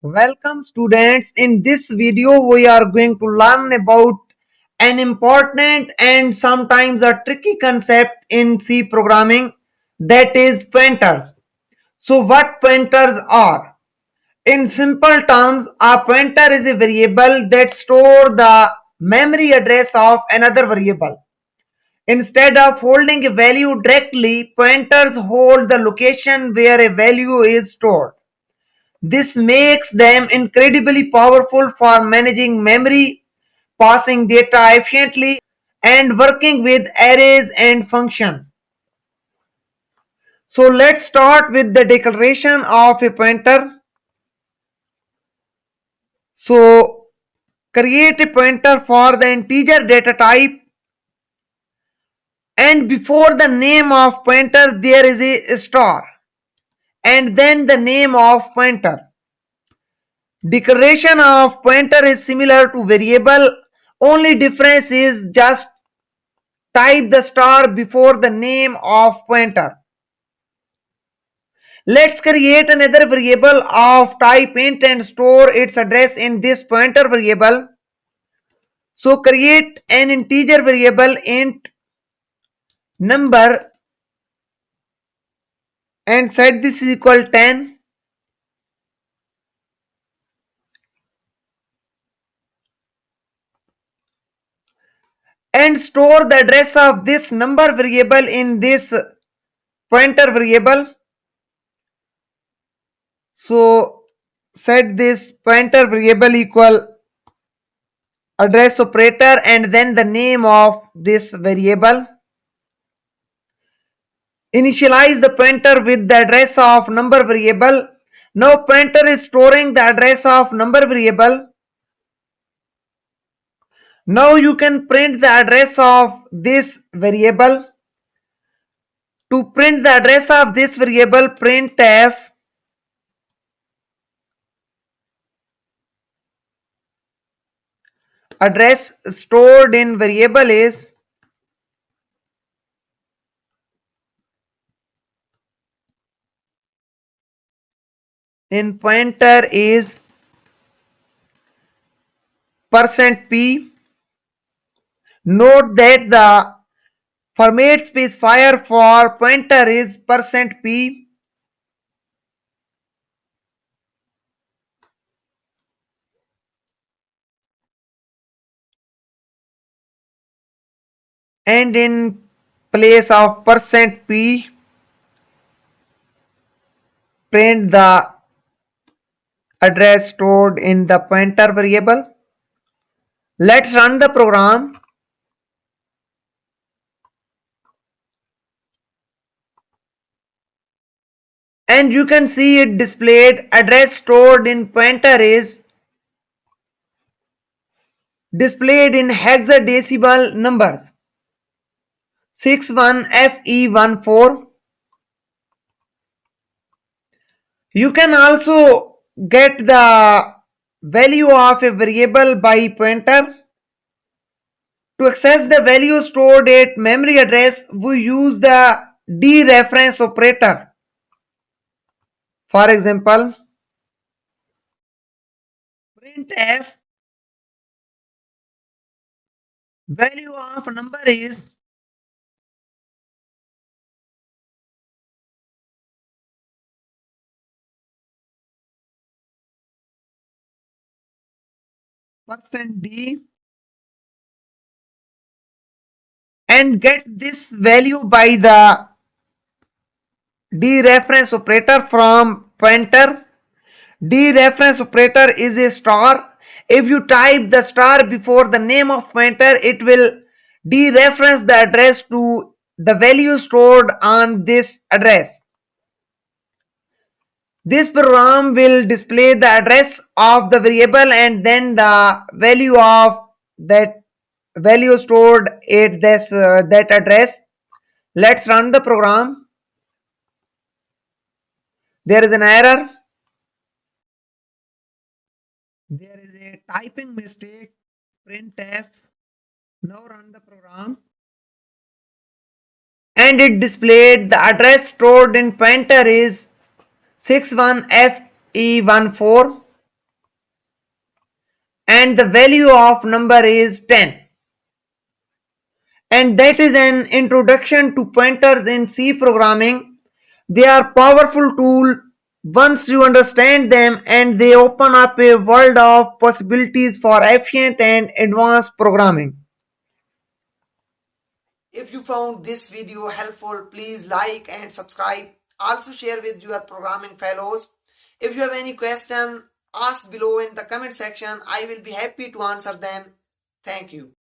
Welcome students. In this video we are going to learn about an important and sometimes a tricky concept in C programming, that is pointers. So what pointers are? In simple terms, a pointer is a variable that stores the memory address of another variable. Instead of holding a value directly, pointers hold the location where a value is stored. This makes them incredibly powerful for managing memory, passing data efficiently, and working with arrays and functions. So let's start with the declaration of a pointer. So create a pointer for the integer data type, and before the name of pointer there is a star and then the name of pointer. Declaration of pointer is similar to variable, only difference is just type the star before the name of pointer. Let's create another variable of type int and store its address in this pointer variable. So create an integer variable int number and set this is equal 10, and store the address of this number variable in this pointer variable. So set this pointer variable equal address operator and then the name of this variable. Initialize the pointer with the address of number variable. Now pointer is storing the address of number variable. Now you can print the address of this variable. To print the address of this variable, printf address stored in variable is in pointer is %p. Note that the format specifier for pointer is %p. And in place of %p, print the address stored in the pointer variable. Let's run the program. And you can see it displayed address stored in pointer is displayed in hexadecimal numbers 61FE14. You can also get the value of a variable by pointer. To access the value stored at memory address, we use the dereference operator. For example, printf value of number is %d and get this value by the dereference operator from pointer. Dereference operator is a star. If you type the star before the name of pointer, it will dereference the address to the value stored on this address. This program will display the address of the variable and then the value of that value stored at this that address. Let's run the program. There is an error. There is a typing mistake. Printf. Now run the program. And it displayed the address stored in pointer is 61FE14. and the value of number is 10. And that is an introduction to pointers in C programming. They are powerful tool once you understand them, and they open up a world of possibilities for efficient and advanced programming. If you found this video helpful, please like and subscribe. Also share with your programming fellows. If you have any question, ask below in the comment section. I will be happy to answer them. Thank you.